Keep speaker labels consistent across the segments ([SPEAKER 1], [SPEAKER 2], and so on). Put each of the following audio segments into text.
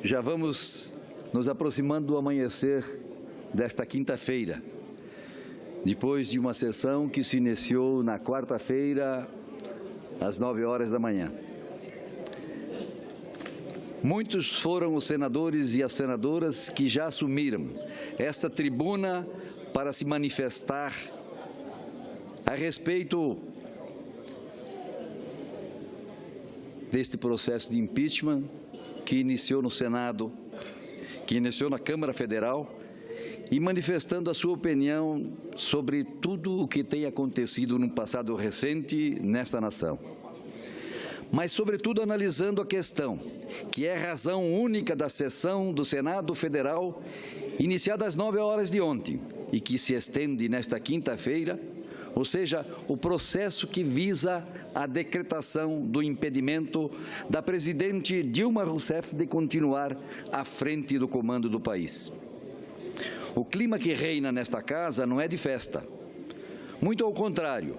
[SPEAKER 1] Já vamos nos aproximando do amanhecer desta quinta-feira, depois de uma sessão que se iniciou na quarta-feira, às 9 horas da manhã. Muitos foram os senadores e as senadoras que já assumiram esta tribuna para se manifestar a respeito deste processo de impeachment que iniciou no Senado, que iniciou na Câmara Federal, e manifestando a sua opinião sobre tudo o que tem acontecido no passado recente nesta nação. Mas, sobretudo, analisando a questão, que é a razão única da sessão do Senado Federal, iniciada às 9 horas de ontem, e que se estende nesta quinta-feira, ou seja, o processo que visa a decretação do impedimento da presidente Dilma Rousseff de continuar à frente do comando do país. O clima que reina nesta casa não é de festa. Muito ao contrário,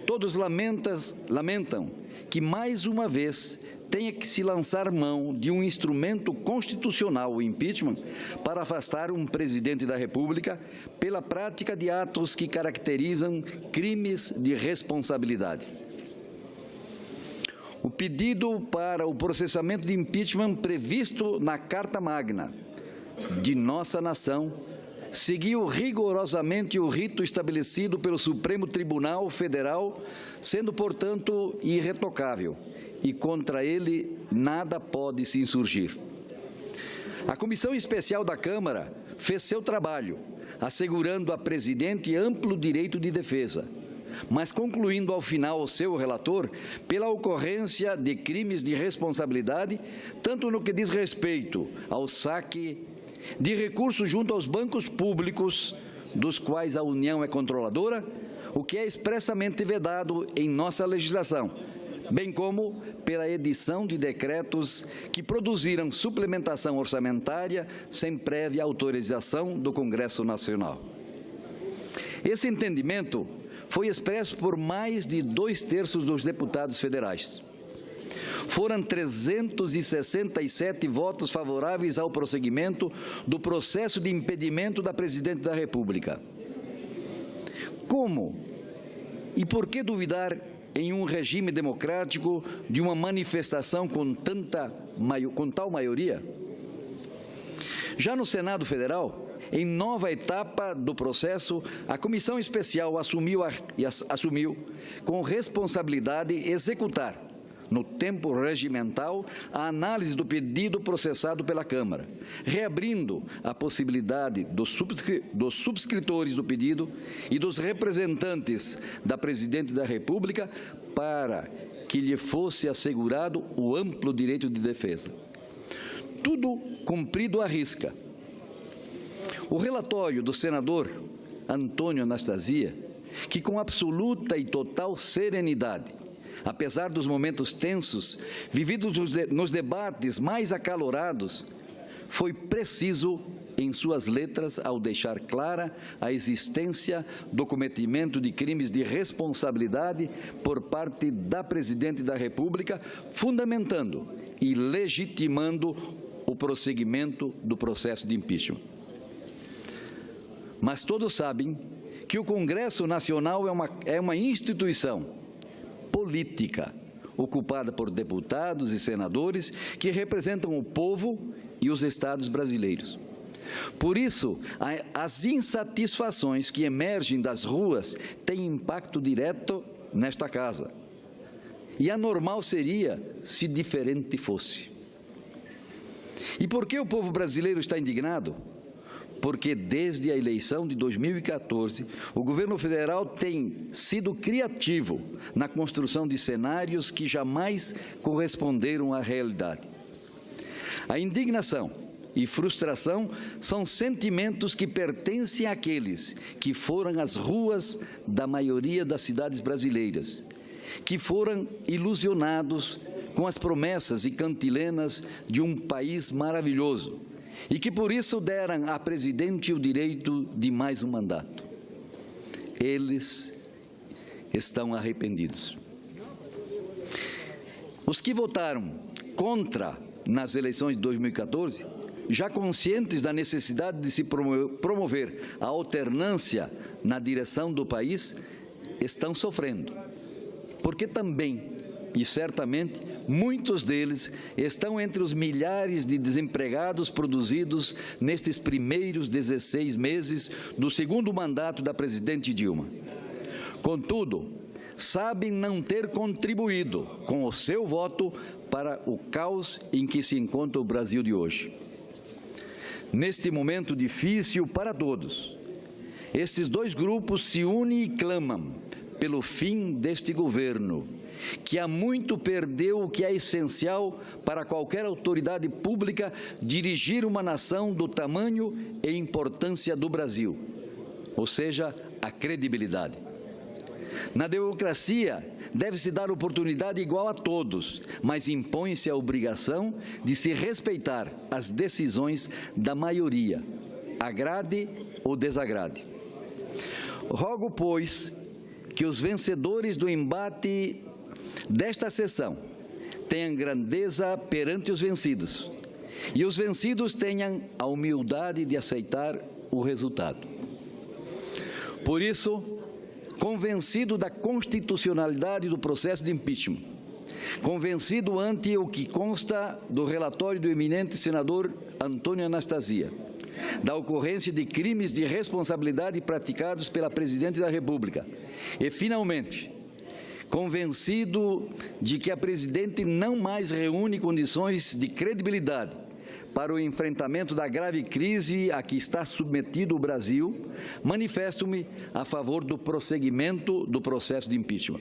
[SPEAKER 1] todos lamentam que, mais uma vez, tenha que se lançar mão de um instrumento constitucional, o impeachment, para afastar um presidente da República pela prática de atos que caracterizam crimes de responsabilidade. O pedido para o processamento de impeachment previsto na Carta Magna de nossa nação seguiu rigorosamente o rito estabelecido pelo Supremo Tribunal Federal, sendo, portanto, irretocável, e contra ele nada pode se insurgir. A Comissão Especial da Câmara fez seu trabalho, assegurando à presidente amplo direito de defesa, mas concluindo ao final o seu relator pela ocorrência de crimes de responsabilidade, tanto no que diz respeito ao saque de recursos junto aos bancos públicos, dos quais a União é controladora, o que é expressamente vedado em nossa legislação, bem como pela edição de decretos que produziram suplementação orçamentária sem prévia autorização do Congresso Nacional. Esse entendimento foi expresso por mais de 2/3 dos deputados federais. Foram 367 votos favoráveis ao prosseguimento do processo de impedimento da presidente da República. Como e por que duvidar em um regime democrático de uma manifestação com tal maioria? Já no Senado Federal, em nova etapa do processo, a Comissão Especial assumiu com responsabilidade executar, no tempo regimental, a análise do pedido processado pela Câmara, reabrindo a possibilidade dos subscritores do pedido e dos representantes da Presidente da República para que lhe fosse assegurado o amplo direito de defesa. Tudo cumprido à risca. O relatório do senador Antônio Anastasia, que com absoluta e total serenidade, apesar dos momentos tensos vividos nos debates mais acalorados, foi preciso em suas letras ao deixar clara a existência do cometimento de crimes de responsabilidade por parte da Presidente da República, fundamentando e legitimando o prosseguimento do processo de impeachment. Mas todos sabem que o Congresso Nacional é uma instituição política, ocupada por deputados e senadores que representam o povo e os estados brasileiros. Por isso, as insatisfações que emergem das ruas têm impacto direto nesta casa. E anormal seria se diferente fosse. E por que o povo brasileiro está indignado? Porque desde a eleição de 2014, o governo federal tem sido criativo na construção de cenários que jamais corresponderam à realidade. A indignação e frustração são sentimentos que pertencem àqueles que foram às ruas da maioria das cidades brasileiras, que foram ilusionados com as promessas e cantilenas de um país maravilhoso, e que por isso deram à presidente o direito de mais um mandato. Eles estão arrependidos. Os que votaram contra nas eleições de 2014, já conscientes da necessidade de se promover a alternância na direção do país, estão sofrendo, porque também, e certamente, muitos deles estão entre os milhares de desempregados produzidos nestes primeiros 16 meses do segundo mandato da presidente Dilma. Contudo, sabem não ter contribuído com o seu voto para o caos em que se encontra o Brasil de hoje. Neste momento difícil para todos, estes dois grupos se unem e clamam pelo fim deste governo, que há muito perdeu o que é essencial para qualquer autoridade pública dirigir uma nação do tamanho e importância do Brasil, ou seja, a credibilidade. Na democracia, deve-se dar oportunidade igual a todos, mas impõe-se a obrigação de se respeitar as decisões da maioria, agrade ou desagrade. Rogo, pois, que os vencedores do embate desta sessão tenham grandeza perante os vencidos e os vencidos tenham a humildade de aceitar o resultado. Por isso, convencido da constitucionalidade do processo de impeachment, convencido ante o que consta do relatório do eminente senador Antônio Anastasia, da ocorrência de crimes de responsabilidade praticados pela Presidente da República e, finalmente, convencido de que a Presidente não mais reúne condições de credibilidade para o enfrentamento da grave crise a que está submetido o Brasil, manifesto-me a favor do prosseguimento do processo de impeachment.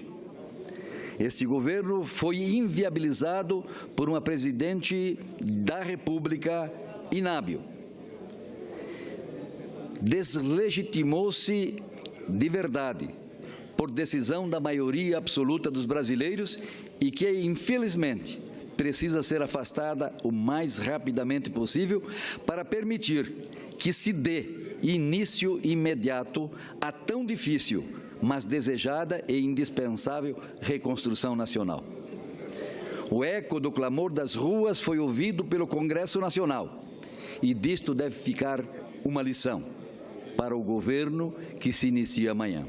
[SPEAKER 1] Este governo foi inviabilizado por uma Presidente da República inábil. Deslegitimou-se de verdade por decisão da maioria absoluta dos brasileiros e que, infelizmente, precisa ser afastada o mais rapidamente possível para permitir que se dê início imediato à tão difícil, mas desejada e indispensável reconstrução nacional. O eco do clamor das ruas foi ouvido pelo Congresso Nacional e disto deve ficar uma lição para o governo que se inicia amanhã.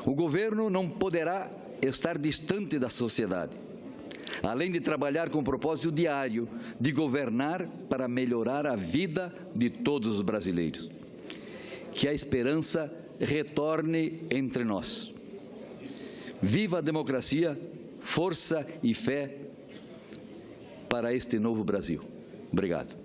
[SPEAKER 1] O governo não poderá estar distante da sociedade, além de trabalhar com o propósito diário de governar para melhorar a vida de todos os brasileiros. Que a esperança retorne entre nós. Viva a democracia, força e fé para este novo Brasil. Obrigado.